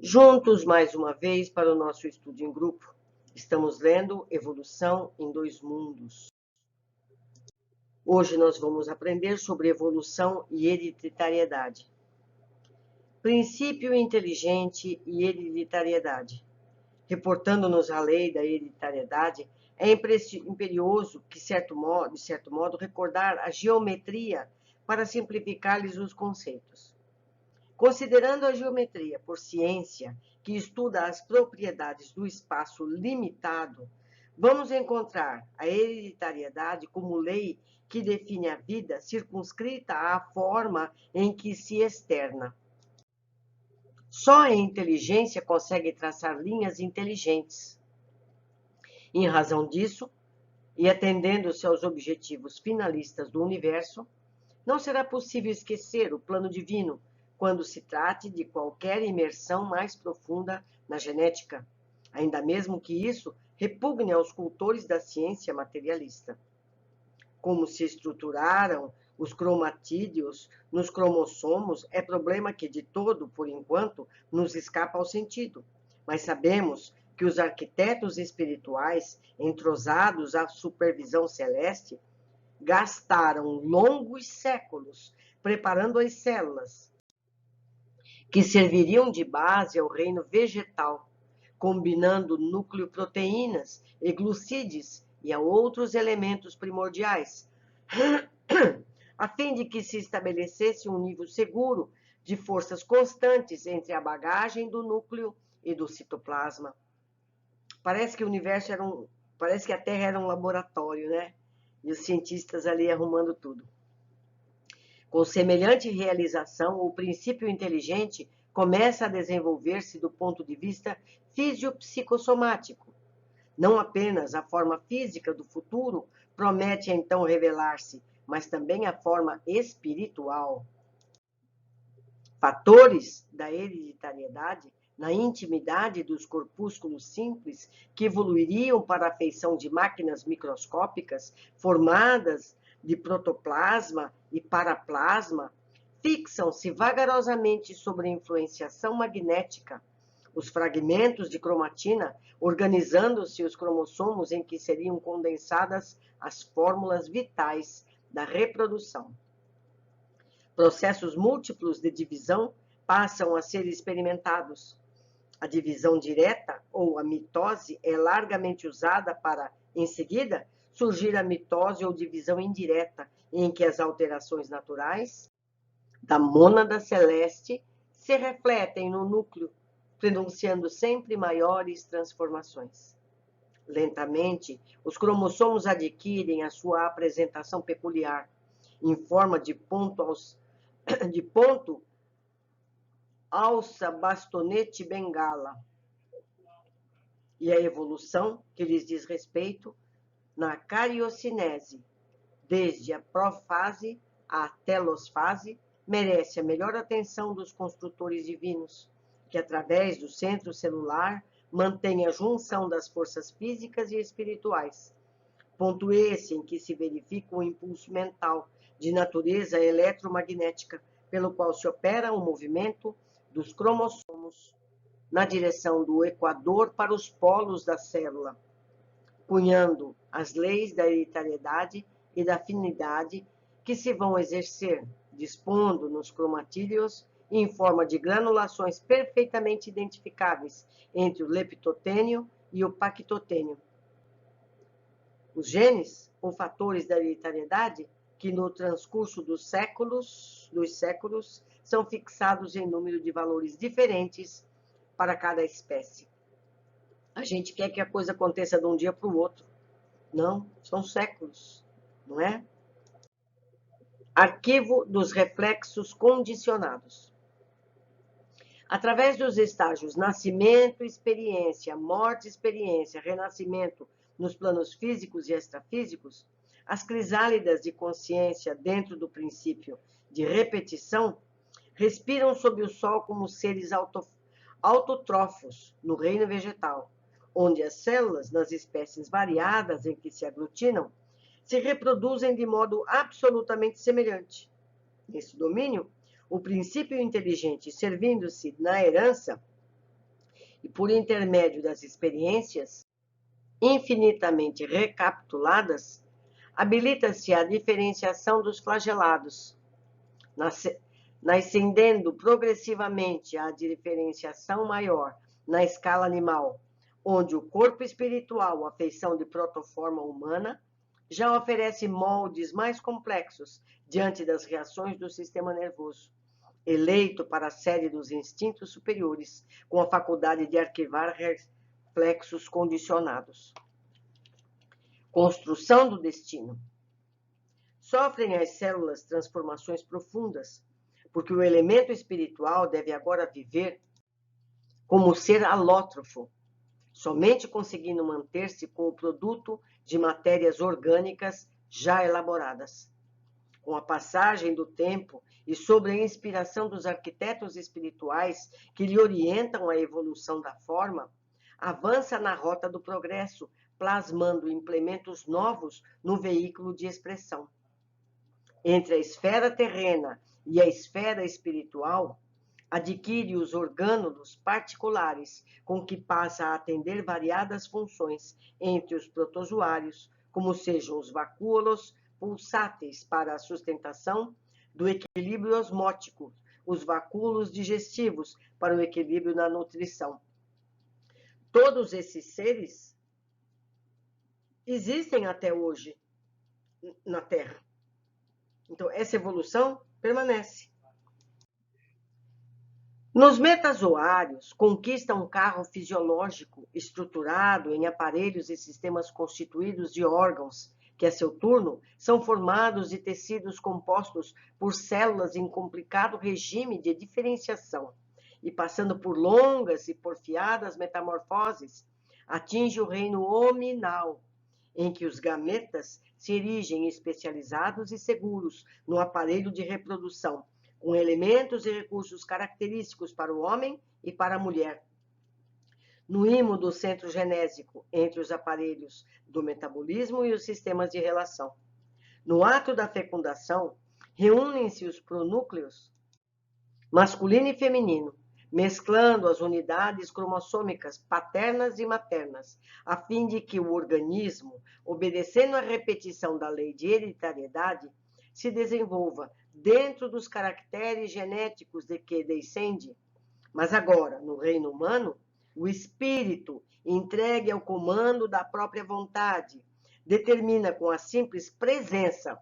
Juntos, mais uma vez, para o nosso estudo em grupo. Estamos lendo Evolução em Dois Mundos. Hoje nós vamos aprender sobre evolução e hereditariedade. Princípio inteligente e hereditariedade. Reportando-nos a lei da hereditariedade, é imperioso que, de certo modo, recordar a geometria para simplificar-lhes os conceitos. Considerando a geometria por ciência que estuda as propriedades do espaço limitado, vamos encontrar a hereditariedade como lei que define a vida circunscrita à forma em que se externa. Só a inteligência consegue traçar linhas inteligentes. Em razão disso, e atendendo-se aos objetivos finalistas do universo, não será possível esquecer o plano divino quando se trate de qualquer imersão mais profunda na genética, ainda mesmo que isso repugne aos cultores da ciência materialista. Como se estruturaram os cromatídeos nos cromossomos é problema que, de todo, por enquanto, nos escapa ao sentido, mas sabemos que os arquitetos espirituais, entrosados à supervisão celeste, gastaram longos séculos preparando as células que serviriam de base ao reino vegetal, combinando núcleo-proteínas e glucídeos e a outros elementos primordiais, a fim de que se estabelecesse um nível seguro de forças constantes entre a bagagem do núcleo e do citoplasma. Parece que o universo parece que a Terra era um laboratório, né? E os cientistas ali arrumando tudo. Com semelhante realização, o princípio inteligente começa a desenvolver-se do ponto de vista fisiopsicossomático. Não apenas a forma física do futuro promete então revelar-se, mas também a forma espiritual. Fatores da hereditariedade na intimidade dos corpúsculos simples que evoluiriam para a feição de máquinas microscópicas formadas de protoplasma e paraplasma, fixam-se vagarosamente sobre a influenciação magnética. Os fragmentos de cromatina, organizando-se os cromossomos em que seriam condensadas as fórmulas vitais da reprodução. Processos múltiplos de divisão passam a ser experimentados. A divisão direta, ou a mitose, é largamente usada para, em seguida, surgir a mitose ou divisão indireta, em que as alterações naturais da mônada celeste se refletem no núcleo, prenunciando sempre maiores transformações. Lentamente, os cromossomos adquirem a sua apresentação peculiar, em forma de ponto alça, bastonete, bengala. E a evolução que lhes diz respeito na cariocinese, desde a profase à telosfase, merece a melhor atenção dos construtores divinos, que através do centro celular mantém a junção das forças físicas e espirituais. Ponto esse em que se verifica o impulso mental de natureza eletromagnética, pelo qual se opera o movimento dos cromossomos na direção do equador para os polos da célula, cunhando as leis da hereditariedade e da afinidade que se vão exercer, dispondo nos cromatídeos em forma de granulações perfeitamente identificáveis entre o leptotênio e o pactotênio. Os genes, ou fatores da hereditariedade, que no transcurso dos séculos, são fixados em número de valores diferentes para cada espécie. A gente quer que a coisa aconteça de um dia para o outro. Não, são séculos, não é? Arquivo dos reflexos condicionados. Através dos estágios nascimento, experiência, morte, experiência, renascimento nos planos físicos e extrafísicos, as crisálidas de consciência dentro do princípio de repetição respiram sob o sol como seres autotrófos no reino vegetal, onde as células, nas espécies variadas em que se aglutinam, se reproduzem de modo absolutamente semelhante. Nesse domínio, o princípio inteligente, servindo-se na herança e por intermédio das experiências infinitamente recapituladas, habilita-se a diferenciação dos flagelados, nascendendo progressivamente a diferenciação maior na escala animal, onde o corpo espiritual, a feição de protoforma humana, já oferece moldes mais complexos diante das reações do sistema nervoso, eleito para a série dos instintos superiores, com a faculdade de arquivar reflexos condicionados. Construção do destino. Sofrem as células transformações profundas, porque o elemento espiritual deve agora viver como ser alótrofo, somente conseguindo manter-se com o produto de matérias orgânicas já elaboradas. Com a passagem do tempo e sob a inspiração dos arquitetos espirituais que lhe orientam a evolução da forma, avança na rota do progresso, plasmando implementos novos no veículo de expressão. Entre a esfera terrena e a esfera espiritual, adquire os orgânulos particulares com que passa a atender variadas funções entre os protozoários, como sejam os vacúolos pulsáteis para a sustentação do equilíbrio osmótico, os vacúolos digestivos para o equilíbrio na nutrição. Todos esses seres existem até hoje na Terra. Então, essa evolução permanece. Nos metazoários, conquista um carro fisiológico estruturado em aparelhos e sistemas constituídos de órgãos, que, a seu turno, são formados de tecidos compostos por células em complicado regime de diferenciação, e passando por longas e porfiadas metamorfoses, atinge o reino hominal, em que os gametas se erigem especializados e seguros no aparelho de reprodução, com elementos e recursos característicos para o homem e para a mulher. No imo do centro genésico, entre os aparelhos do metabolismo e os sistemas de relação. No ato da fecundação, reúnem-se os pronúcleos masculino e feminino, mesclando as unidades cromossômicas paternas e maternas, a fim de que o organismo, obedecendo à repetição da lei de hereditariedade, se desenvolva dentro dos caracteres genéticos de que descende. Mas agora, no reino humano, o espírito, entregue ao comando da própria vontade, determina com a simples presença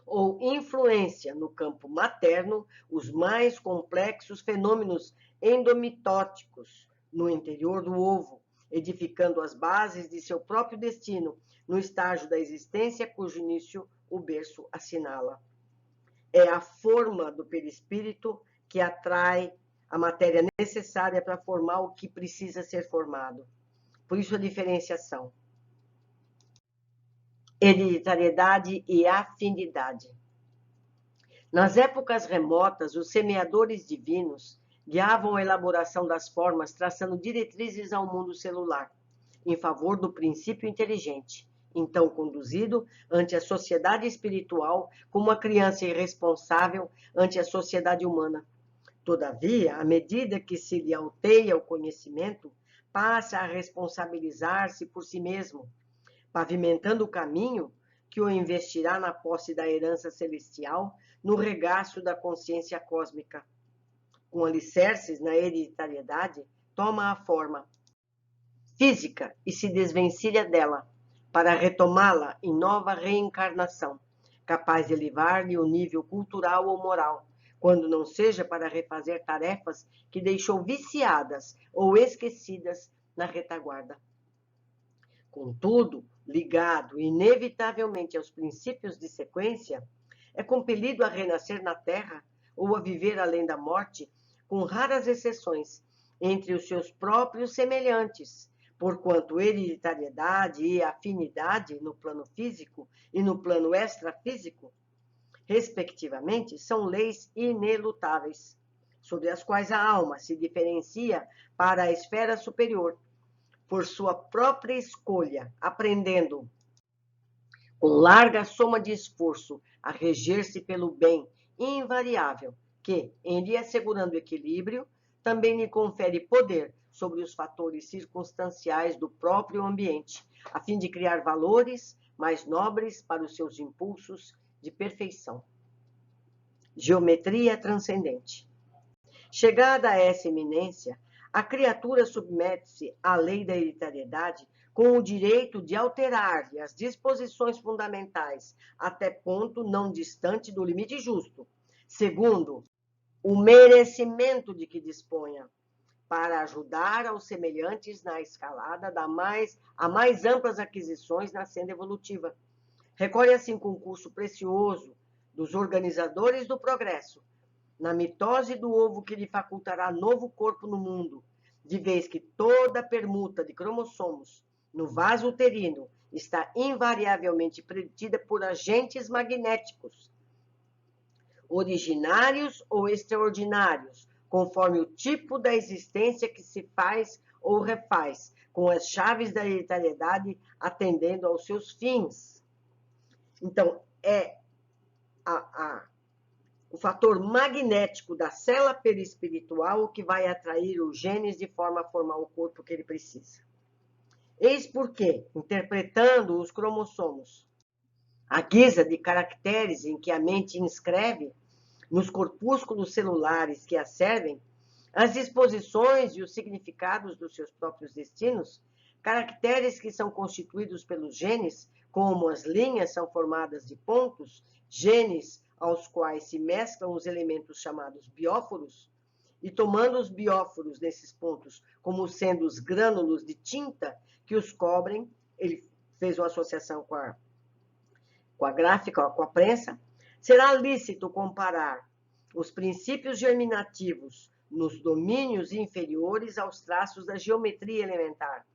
ou influência no campo materno os mais complexos fenômenos endomitóticos no interior do ovo, edificando as bases de seu próprio destino no estágio da existência cujo início o berço assinala. É a forma do perispírito que atrai a matéria necessária para formar o que precisa ser formado. Por isso a diferenciação. Hereditariedade e afinidade. Nas épocas remotas, os semeadores divinos guiavam a elaboração das formas, traçando diretrizes ao mundo celular, em favor do princípio inteligente, então conduzido ante a sociedade espiritual como a criança irresponsável ante a sociedade humana. Todavia, à medida que se lhe alteia o conhecimento, passa a responsabilizar-se por si mesmo, pavimentando o caminho que o investirá na posse da herança celestial no regaço da consciência cósmica. Com alicerces na hereditariedade, toma a forma física e se desvencilha dela, para retomá-la em nova reencarnação, capaz de elevar-lhe o nível cultural ou moral, quando não seja para refazer tarefas que deixou viciadas ou esquecidas na retaguarda. Contudo, ligado inevitavelmente aos princípios de sequência, é compelido a renascer na Terra ou a viver além da morte, com raras exceções, entre os seus próprios semelhantes, porquanto hereditariedade e afinidade no plano físico e no plano extrafísico, respectivamente, são leis inelutáveis, sobre as quais a alma se diferencia para a esfera superior, por sua própria escolha, aprendendo, com larga soma de esforço, a reger-se pelo bem invariável, que, em lhe assegurando equilíbrio, também lhe confere poder sobre os fatores circunstanciais do próprio ambiente, a fim de criar valores mais nobres para os seus impulsos de perfeição. Geometria transcendente. Chegada a essa eminência, a criatura submete-se à lei da hereditariedade com o direito de alterar-lhe as disposições fundamentais até ponto não distante do limite justo, segundo o merecimento de que disponha, para ajudar aos semelhantes na escalada a mais amplas aquisições na senda evolutiva. Recolhe assim concurso precioso dos organizadores do progresso, na mitose do ovo que lhe facultará novo corpo no mundo, de vez que toda permuta de cromossomos no vaso uterino está invariavelmente predita por agentes magnéticos, originários ou extraordinários, conforme o tipo da existência que se faz ou refaz, com as chaves da hereditariedade atendendo aos seus fins. Então, é o fator magnético da célula perispiritual que vai atrair os genes de forma a formar o corpo que ele precisa. Eis porque, interpretando os cromossomos, à guisa de caracteres em que a mente inscreve, nos corpúsculos celulares que a servem, as disposições e os significados dos seus próprios destinos, caracteres que são constituídos pelos genes, como as linhas são formadas de pontos, genes aos quais se mesclam os elementos chamados bióforos, e tomando os bióforos desses pontos como sendo os grânulos de tinta que os cobrem, ele fez uma associação com a gráfica, com a prensa, será lícito comparar os princípios germinativos nos domínios inferiores aos traços da geometria elementar,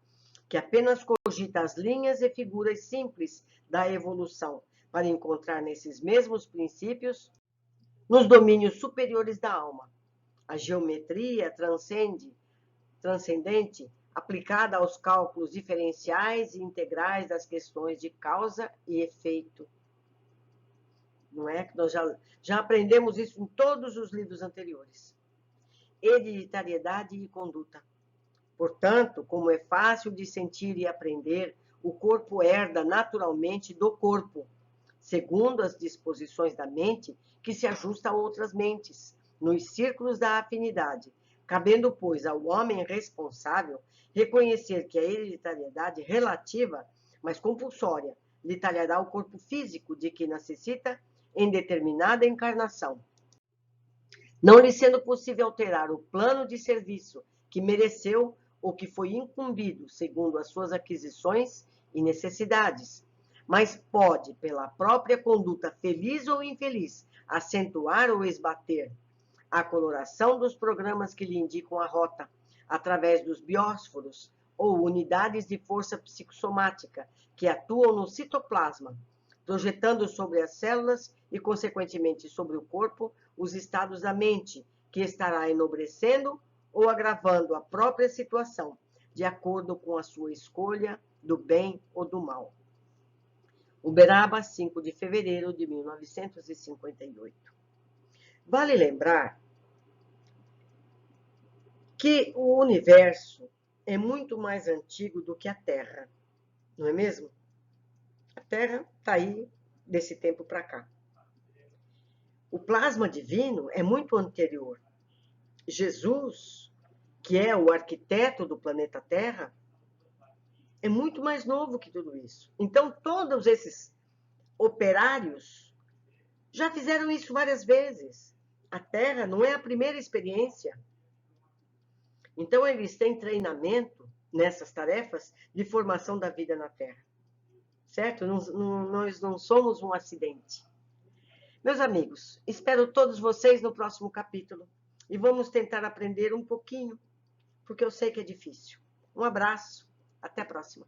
que apenas cogita as linhas e figuras simples da evolução, para encontrar nesses mesmos princípios nos domínios superiores da alma. A geometria transcendente, aplicada aos cálculos diferenciais e integrais das questões de causa e efeito. Não é que nós já aprendemos isso em todos os livros anteriores. Hereditariedade e conduta. Portanto, como é fácil de sentir e aprender, o corpo herda naturalmente do corpo, segundo as disposições da mente, que se ajusta a outras mentes, nos círculos da afinidade, cabendo, pois, ao homem responsável reconhecer que a hereditariedade relativa, mas compulsória, lhe talhará o corpo físico de que necessita em determinada encarnação, não lhe sendo possível alterar o plano de serviço que mereceu ou que foi incumbido segundo as suas aquisições e necessidades, mas pode, pela própria conduta feliz ou infeliz, acentuar ou esbater a coloração dos programas que lhe indicam a rota, através dos biósforos ou unidades de força psicossomática que atuam no citoplasma, projetando sobre as células e, consequentemente, sobre o corpo, os estados da mente, que estará enobrecendo ou agravando a própria situação, de acordo com a sua escolha do bem ou do mal. Uberaba, 5 de fevereiro de 1958. Vale lembrar que o universo é muito mais antigo do que a Terra, não é mesmo? A Terra está aí desse tempo para cá. O plasma divino é muito anterior. Jesus, que é o arquiteto do planeta Terra, é muito mais novo que tudo isso. Então, todos esses operários já fizeram isso várias vezes. A Terra não é a primeira experiência. Então, eles têm treinamento nessas tarefas de formação da vida na Terra. Certo? Nós não somos um acidente. Meus amigos, espero todos vocês no próximo capítulo. E vamos tentar aprender um pouquinho, porque eu sei que é difícil. Um abraço, até a próxima.